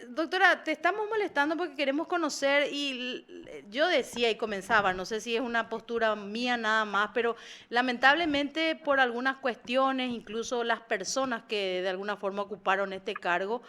Doctora, te estamos molestando porque queremos conocer y yo decía y comenzaba, no sé si es una postura mía nada más, pero lamentablemente por algunas cuestiones, incluso las personas que de alguna forma ocuparon este cargo,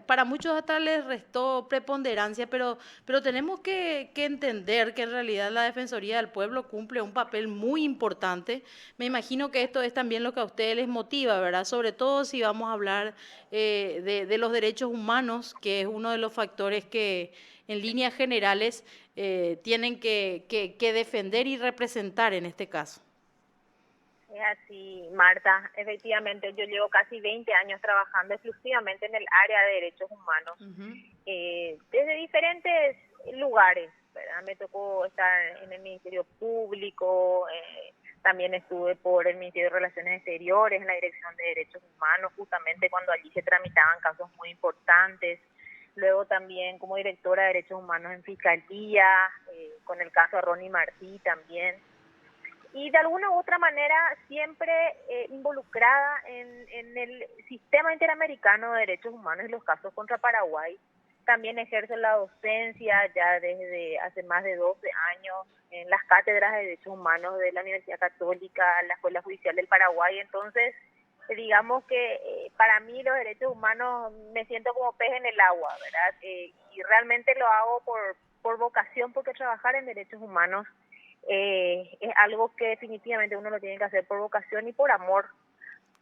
para muchos hasta les restó preponderancia, pero tenemos que entender que en realidad la Defensoría del Pueblo cumple un papel muy importante. Me imagino que esto es también lo que a ustedes les motiva, ¿verdad? Sobre todo si vamos a hablar de los derechos humanos, que es uno de los factores que en líneas generales tienen que defender y representar en este caso. Es así, Marta. Efectivamente, yo llevo casi 20 años trabajando exclusivamente en el área de derechos humanos, Ujú. desde diferentes lugares, ¿verdad? Me tocó estar en el Ministerio Público, también estuve por el Ministerio de Relaciones Exteriores, en la Dirección de Derechos Humanos, justamente cuando allí se tramitaban casos muy importantes. Luego también como directora de Derechos Humanos en Fiscalía, con el caso de Ronnie Martí también, y de alguna u otra manera siempre involucrada en el sistema interamericano de derechos humanos y los casos contra Paraguay. También ejerce la docencia ya desde hace más de 12 años en las cátedras de derechos humanos de la Universidad Católica, la Escuela Judicial del Paraguay. Entonces, digamos que para mí los derechos humanos me siento como pez en el agua, ¿verdad? Y realmente lo hago por vocación, porque trabajar en derechos humanos es algo que definitivamente uno lo tiene que hacer por vocación y por amor,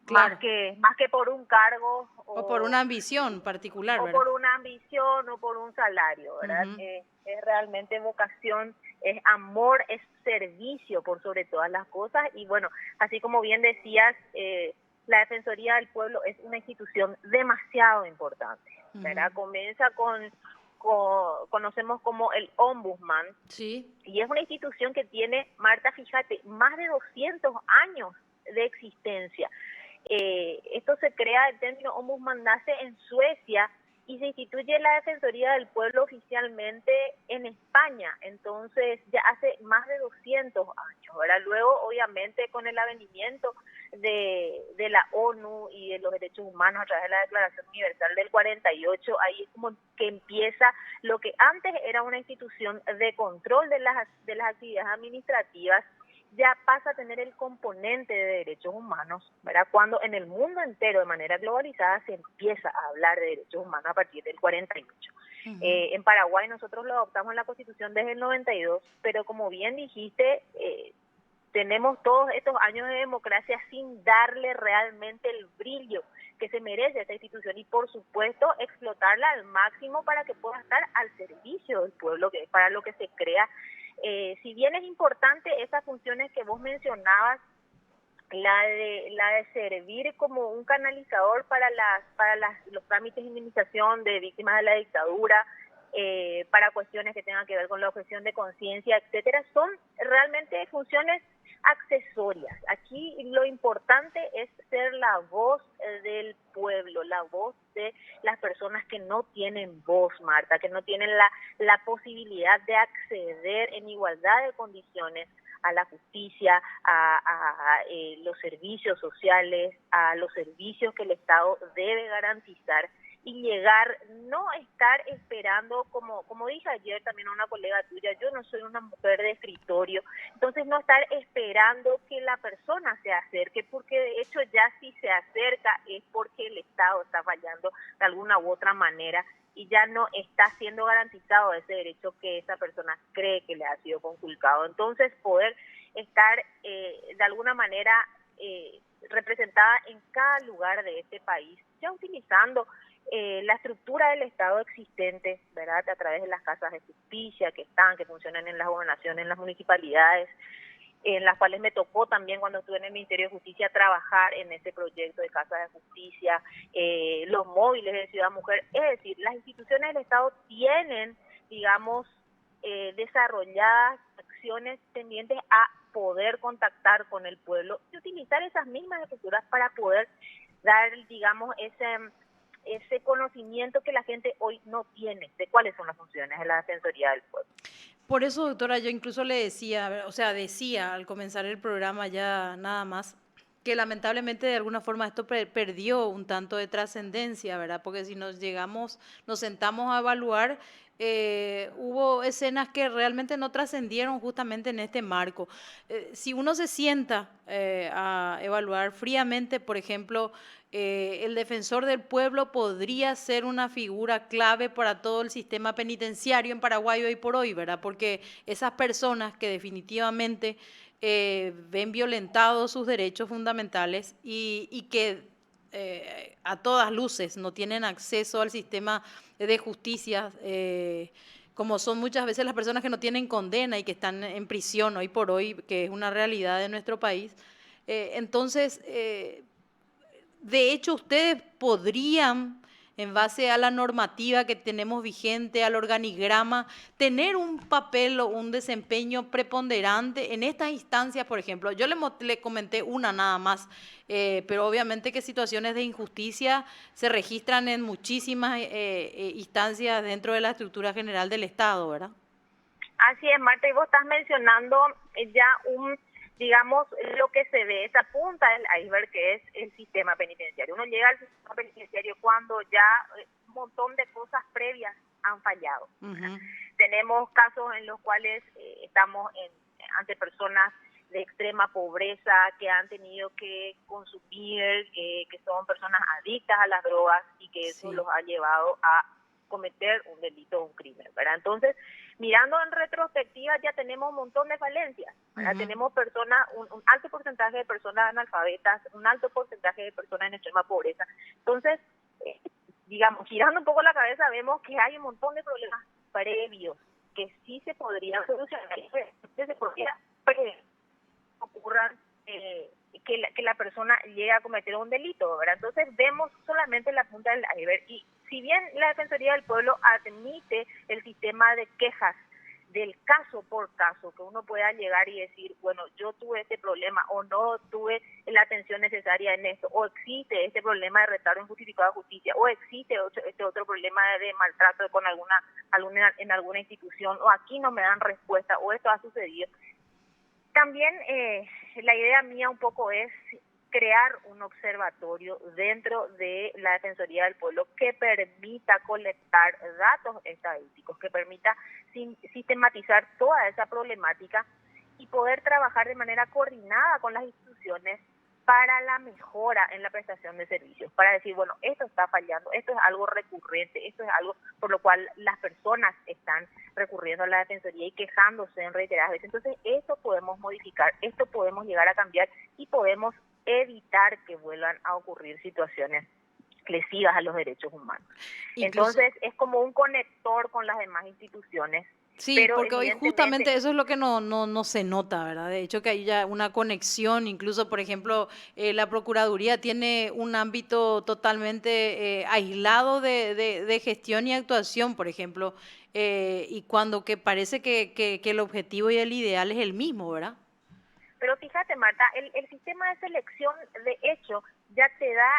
Claro. más que por un cargo O por una ambición particular, o ¿verdad? por una ambición o por un salario, ¿verdad? Ujú. Es realmente vocación, es amor, es servicio por sobre todas las cosas. Y bueno, así como bien decías, la Defensoría del Pueblo es una institución demasiado importante, Ujú. ¿verdad? Comienza conocemos como el Ombudsman, Sí. y es una institución que tiene, Marta, fíjate, más de 200 años de existencia. Esto se crea, el término ombudsman nace en Suecia y se instituye la Defensoría del Pueblo oficialmente en España, entonces ya hace más de 200 años. Ahora luego, obviamente, con el avenimiento de la ONU y de los derechos humanos a través de la Declaración Universal del 48, ahí es como que empieza lo que antes era una institución de control de las actividades administrativas, ya pasa a tener el componente de derechos humanos, ¿verdad? Cuando en el mundo entero, de manera globalizada, se empieza a hablar de derechos humanos a partir del 48. Ujú. En Paraguay nosotros lo adoptamos en la Constitución desde el 92, pero como bien dijiste, tenemos todos estos años de democracia sin darle realmente el brillo que se merece esta institución y por supuesto explotarla al máximo para que pueda estar al servicio del pueblo, que es para lo que se crea. Si bien es importante esas funciones que vos mencionabas, la de servir como un canalizador para los trámites de indemnización de víctimas de la dictadura, para cuestiones que tengan que ver con la objeción de conciencia, etcétera, son realmente funciones accesorias. Aquí lo importante es ser la voz del pueblo, la voz de las personas que no tienen voz, Marta, que no tienen la posibilidad de acceder en igualdad de condiciones a la justicia, a los servicios sociales, a los servicios que el Estado debe garantizar, y llegar, no estar esperando, como dije ayer también a una colega tuya, yo no soy una mujer de escritorio, entonces no estar esperando que la persona se acerque, porque de hecho ya si se acerca es porque el Estado está fallando de alguna u otra manera y ya no está siendo garantizado ese derecho que esa persona cree que le ha sido conculcado. Entonces, poder estar de alguna manera representada en cada lugar de este país, ya utilizando la estructura del Estado existente, ¿verdad? A través de las casas de justicia que funcionan en las gobernaciones, en las municipalidades, en las cuales me tocó también cuando estuve en el Ministerio de Justicia trabajar en ese proyecto de Casas de Justicia, los móviles de Ciudad Mujer. Es decir, las instituciones del Estado tienen, digamos, desarrolladas acciones tendientes a poder contactar con el pueblo y utilizar esas mismas estructuras para poder dar, digamos, ese conocimiento que la gente hoy no tiene de cuáles son las funciones de la Defensoría del Pueblo. Por eso, doctora, yo incluso le decía, o sea, decía al comenzar el programa ya nada más. que lamentablemente de alguna forma esto perdió un tanto de trascendencia, ¿verdad? Porque si nos sentamos a evaluar, hubo escenas que realmente no trascendieron justamente en este marco. Si uno se sienta a evaluar fríamente, por ejemplo, el defensor del pueblo podría ser una figura clave para todo el sistema penitenciario en Paraguay hoy por hoy, ¿verdad? Porque esas personas que definitivamente ven violentados sus derechos fundamentales y que a todas luces no tienen acceso al sistema de justicia, como son muchas veces las personas que no tienen condena y que están en prisión hoy por hoy, que es una realidad de nuestro país. Entonces, de hecho, ustedes podrían, en base a la normativa que tenemos vigente, al organigrama, tener un papel o un desempeño preponderante en estas instancias, por ejemplo. Yo le comenté una nada más, pero obviamente que situaciones de injusticia se registran en muchísimas instancias dentro de la estructura general del Estado, ¿verdad? Así es, Marta, y vos estás mencionando ya digamos, lo que se ve, esa punta del iceberg que es el sistema penitenciario. Uno llega al sistema penitenciario cuando ya un montón de cosas previas han fallado. Uh-huh. Tenemos casos en los cuales estamos ante personas de extrema pobreza que han tenido que consumir, que son personas adictas a las drogas y que eso los ha llevado a cometer un delito o un crimen, ¿verdad? Entonces, mirando en retrospectiva ya tenemos un montón de falencias, ¿verdad? Tenemos personas, un alto porcentaje de personas analfabetas, un alto porcentaje de personas en extrema pobreza. Entonces, digamos, girando un poco la cabeza, vemos que hay un montón de problemas previos que sí se podrían solucionar, que se podría ocurran que la persona llegue a cometer un delito, ¿verdad? Entonces vemos solamente la punta del iceberg y si bien la Defensoría del Pueblo admite el sistema de quejas del caso por caso, que uno pueda llegar y decir, bueno, yo tuve este problema o no tuve la atención necesaria en esto, o existe este problema de retardo injustificado de justicia, o existe este otro problema de maltrato con en alguna institución, o aquí no me dan respuesta, o esto ha sucedido. También la idea mía un poco es crear un observatorio dentro de la Defensoría del Pueblo que permita colectar datos estadísticos, que permita sistematizar toda esa problemática y poder trabajar de manera coordinada con las instituciones para la mejora en la prestación de servicios, para decir, bueno, esto está fallando, esto es algo recurrente, esto es algo por lo cual las personas están recurriendo a la Defensoría y quejándose en reiteradas veces. Entonces, esto podemos modificar, esto podemos llegar a cambiar y podemos evitar que vuelvan a ocurrir situaciones lesivas a los derechos humanos. Entonces, es como un conector con las demás instituciones. Sí, pero porque hoy justamente eso es lo que no se nota, ¿verdad? De hecho que hay ya una conexión, incluso por ejemplo la Procuraduría tiene un ámbito totalmente aislado de gestión y actuación, por ejemplo, y cuando que parece que el objetivo y el ideal es el mismo, ¿verdad? Pero fíjate, Marta, el sistema de selección, de hecho, ya te da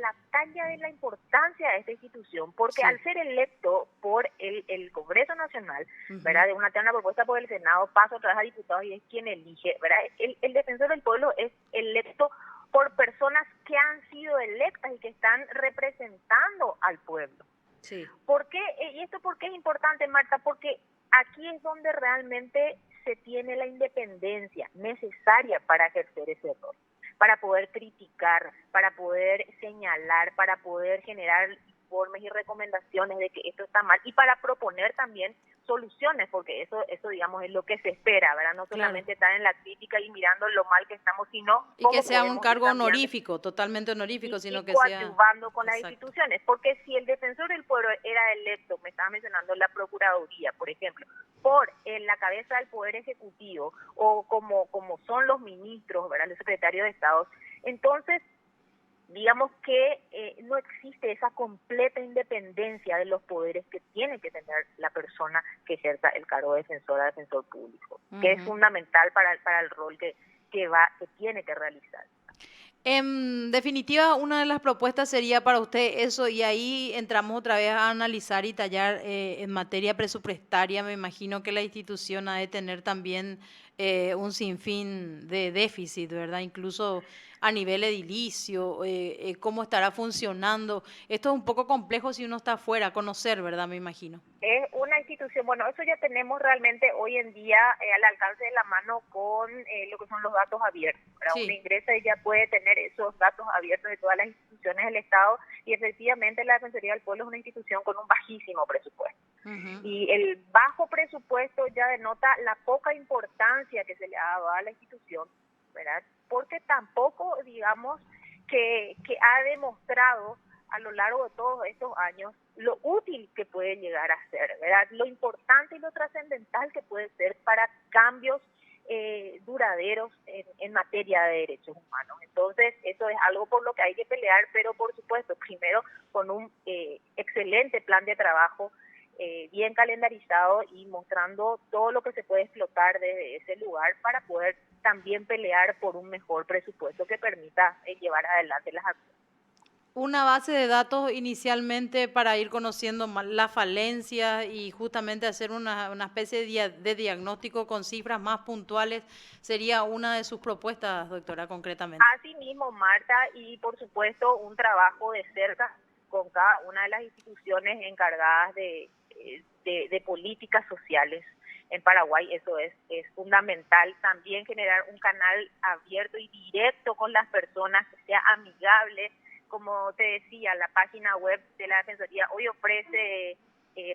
la talla de la importancia de esta institución, porque al ser electo por el Congreso Nacional, ¿verdad? De una propuesta por el Senado, pasa otra vez a diputados y es quien elige, ¿verdad? El defensor del pueblo es electo por personas que han sido electas y que están representando al pueblo. Sí. ¿Por qué? ¿Y esto por qué es importante, Marta? Porque aquí es donde realmente se tiene la independencia necesaria para ejercer ese rol, para poder criticar, para poder señalar, para poder generar informes y recomendaciones de que esto está mal y para proponer también soluciones, porque eso digamos es lo que se espera, ¿verdad? No solamente estar en la crítica y mirando lo mal que estamos, sino y que sea un cargo honorífico, totalmente honorífico, sino que sea coadyuvando con las instituciones, porque si el defensor del pueblo era electo, me estaba mencionando la Procuraduría, por ejemplo, por la cabeza del Poder Ejecutivo o como son los ministros, ¿verdad? Los secretarios de Estado, entonces digamos que no existe esa completa independencia de los poderes que tiene que tener la persona que ejerza el cargo de defensor público, que es fundamental para el rol que tiene que realizar. En definitiva, una de las propuestas sería para usted eso, y ahí entramos otra vez a analizar y tallar en materia presupuestaria. Me imagino que la institución ha de tener también un sinfín de déficit, ¿verdad? Incluso a nivel edilicio, cómo estará funcionando. Esto es un poco complejo si uno está afuera, conocer, ¿verdad? Me imagino. Es una institución, bueno, eso ya tenemos realmente hoy en día al alcance de la mano con lo que son los datos abiertos. ¿Verdad? Uno Sí. ingresa y ya puede tener esos datos abiertos de todas las instituciones del Estado y efectivamente la Defensoría del Pueblo es una institución con un bajísimo presupuesto. Ujú. Y el bajo presupuesto ya denota la poca importancia que se le ha dado a la institución, ¿verdad? Porque tampoco, digamos, que ha demostrado a lo largo de todos estos años lo útil que puede llegar a ser, ¿verdad? Lo importante y lo trascendental que puede ser para cambios duraderos en materia de derechos humanos. Entonces, eso es algo por lo que hay que pelear, pero por supuesto, primero con un excelente plan de trabajo bien calendarizado y mostrando todo lo que se puede explotar desde ese lugar para poder también pelear por un mejor presupuesto que permita llevar adelante las acciones. Una base de datos inicialmente para ir conociendo las falencias y justamente hacer una especie de diagnóstico con cifras más puntuales sería una de sus propuestas, doctora, concretamente. Asimismo, Marta, y por supuesto un trabajo de cerca con cada una de las instituciones encargadas de políticas sociales en Paraguay. Eso es fundamental. También generar un canal abierto y directo con las personas, que sea amigable. Como te decía, la página web de la Defensoría hoy ofrece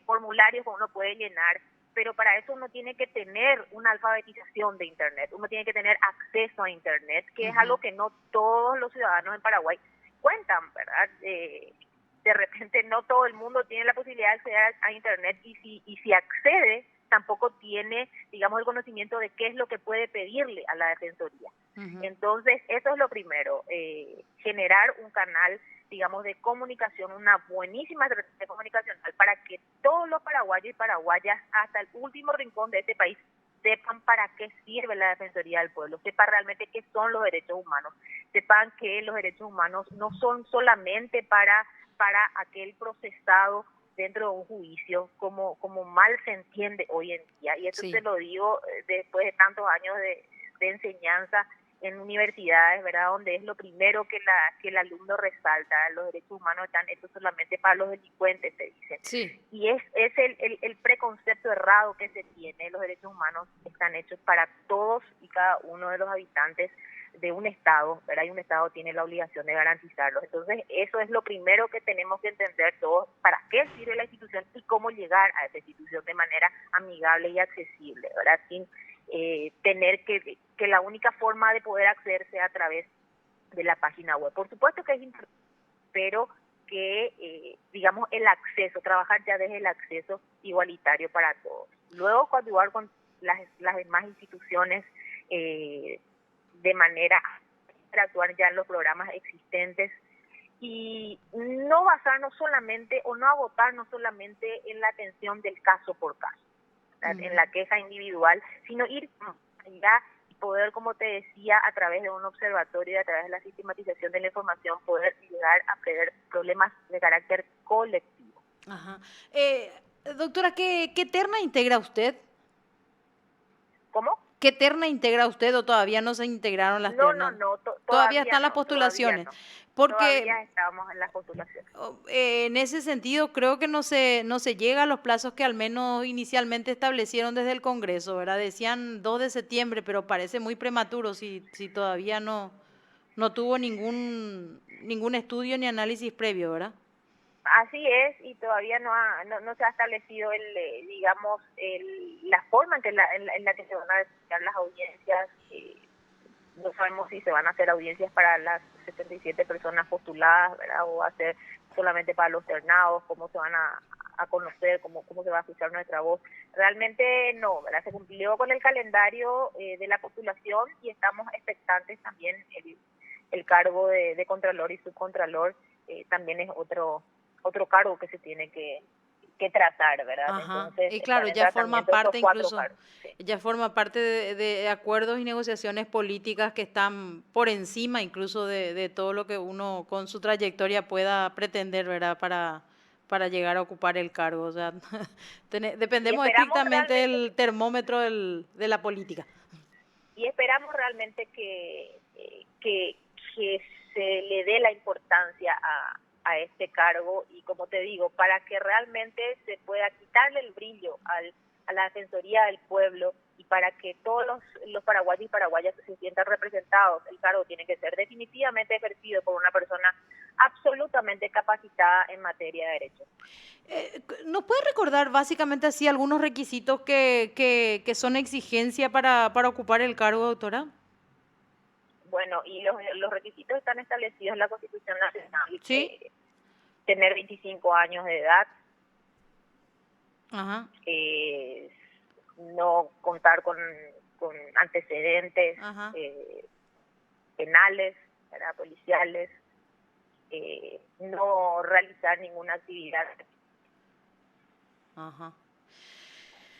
formularios que uno puede llenar, pero para eso uno tiene que tener una alfabetización de Internet, uno tiene que tener acceso a Internet, que es algo que no todos los ciudadanos en Paraguay cuentan, ¿verdad? De repente no todo el mundo tiene la posibilidad de acceder a Internet y si accede, tampoco tiene, digamos, el conocimiento de qué es lo que puede pedirle a la Defensoría. Entonces, eso es lo primero, generar un canal, digamos, de comunicación, una buenísima estrategia comunicacional para que todos los paraguayos y paraguayas, hasta el último rincón de este país, sepan para qué sirve la Defensoría del Pueblo, sepan realmente qué son los derechos humanos, sepan que los derechos humanos no son solamente para aquel procesado dentro de un juicio, como mal se entiende hoy en día. Y eso Sí. te lo digo después de tantos años de enseñanza en universidades, ¿verdad? Donde es lo primero que el alumno resalta. Los derechos humanos están hechos solamente para los delincuentes, se dicen. Sí. Y es el preconcepto errado que se tiene. Los derechos humanos están hechos para todos y cada uno de los habitantes de un Estado, ¿verdad? Y un Estado tiene la obligación de garantizarlos. Entonces, eso es lo primero que tenemos que entender todos, para qué sirve la institución y cómo llegar a esa institución de manera amigable y accesible, ¿verdad? Sin tener que la única forma de poder acceder sea a través de la página web. Por supuesto que es importante, pero que, digamos, el acceso, trabajar ya desde el acceso igualitario para todos. Luego, coadyuvar con las demás instituciones de manera para actuar ya en los programas existentes y no basarnos solamente o no agotarnos solamente en la atención del caso por caso, en la queja individual, sino ir allá y poder, como te decía, a través de un observatorio y a través de la sistematización de la información, poder llegar a prever problemas de carácter colectivo. Ajá. Doctora, ¿qué terna integra usted? ¿Cómo? ¿Qué terna integra usted o todavía no se integraron las ternas? Todavía están las postulaciones. Porque Todavía estamos en las postulaciones. en ese sentido creo que no se llega a los plazos que al menos inicialmente establecieron desde el Congreso, ¿verdad? Decían 2 de septiembre, pero parece muy prematuro si todavía no tuvo ningún estudio ni análisis previo, ¿verdad? Así es, y todavía no se ha establecido digamos, la forma en la que se van a desarrollar las audiencias. No sabemos si se van a hacer audiencias para las 77 personas postuladas, ¿verdad? O va a ser solamente para los ternados, cómo se van a conocer, cómo se va a escuchar nuestra voz. Realmente no, ¿verdad? Se cumplió con el calendario de la postulación y estamos expectantes también. El cargo de Contralor y Subcontralor también es otro cargo que se tiene que tratar, ¿verdad? Ajá. Entonces, Y están claro, en ya forma tratamiento estos parte 4 incluso, cargos. Sí. ya forma parte de acuerdos y negociaciones políticas que están por encima incluso de todo lo que uno con su trayectoria pueda pretender, ¿verdad? Para llegar a ocupar el cargo. O sea, Y dependemos esperamos estrictamente realmente del termómetro de la política. y esperamos realmente que que se le dé la importancia a este cargo y, como te digo, para que realmente se pueda quitarle el brillo a la Defensoría del Pueblo y para que todos los paraguayos y paraguayas se sientan representados. El cargo tiene que ser definitivamente ejercido por una persona absolutamente capacitada en materia de derechos. ¿Nos puede recordar básicamente así algunos requisitos que son exigencia para ocupar el cargo, doctora? Bueno, y los requisitos están establecidos en la Constitución Nacional. Sí. Tener 25 años de edad, Ajá. No contar con antecedentes penales, ¿verdad? Policiales, no realizar ninguna actividad. Ajá.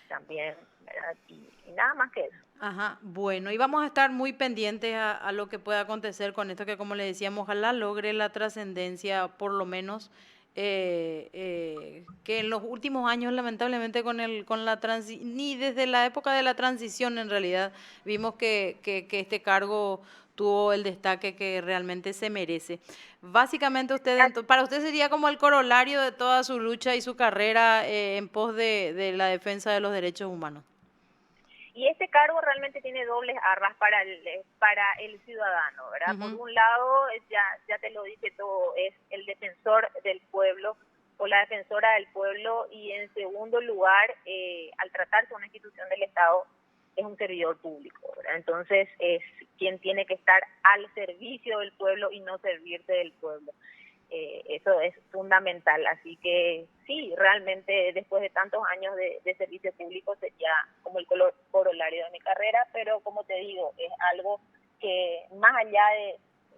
También, ¿verdad? Y nada más que eso. Ajá, bueno, y vamos a estar muy pendientes a lo que pueda acontecer con esto, que como le decíamos, ojalá logre la trascendencia, por lo menos, que en los últimos años, lamentablemente, ni desde la época de la transición, en realidad, vimos que este cargo tuvo el destaque que realmente se merece. Básicamente, para usted sería como el corolario de toda su lucha y su carrera en pos de la defensa de los derechos humanos. Y este cargo realmente tiene dobles arras para el ciudadano, ¿verdad? Uh-huh. Por un lado, ya te lo dice todo, es el defensor del pueblo o la defensora del pueblo, y en segundo lugar, al tratarse de una institución del Estado, es un servidor público, ¿verdad? Entonces es quien tiene que estar al servicio del pueblo y no servirse del pueblo. Eso es fundamental, así que sí, realmente después de tantos años de servicio público sería como el corolario de mi carrera, pero como te digo, es algo que más allá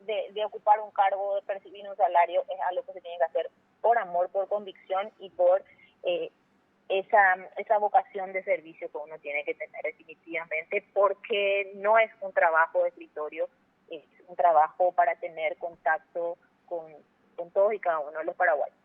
de ocupar un cargo, de percibir un salario, es algo que se tiene que hacer por amor, por convicción y por esa vocación de servicio que uno tiene que tener definitivamente, porque no es un trabajo de escritorio, es un trabajo para tener contacto con todos y cada uno de los paraguayos.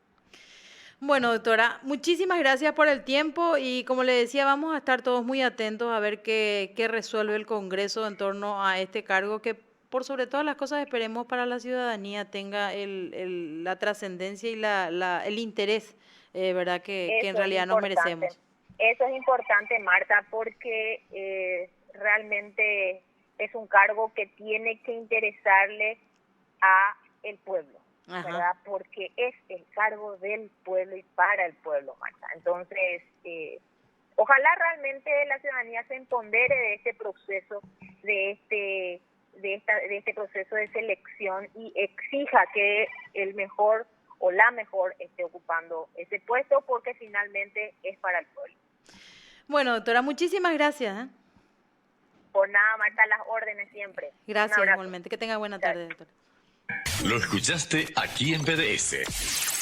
Bueno, doctora, muchísimas gracias por el tiempo y como le decía, vamos a estar todos muy atentos a ver qué resuelve el Congreso en torno a este cargo que por sobre todas las cosas esperemos para la ciudadanía tenga la trascendencia y el interés, ¿verdad? Que en realidad nos merecemos. Eso es importante, Marta, porque realmente es un cargo que tiene que interesarle a el pueblo. Ajá. ¿Verdad? Porque es el cargo del pueblo y para el pueblo, Marta. Entonces, ojalá realmente la ciudadanía se empodere de este proceso, de este proceso de selección y exija que el mejor o la mejor esté ocupando ese puesto, porque finalmente es para el pueblo. Bueno, doctora, muchísimas gracias. Por nada, Marta, las órdenes siempre. Gracias, igualmente. Que tenga buena tarde, doctora. Lo escuchaste aquí en PDS.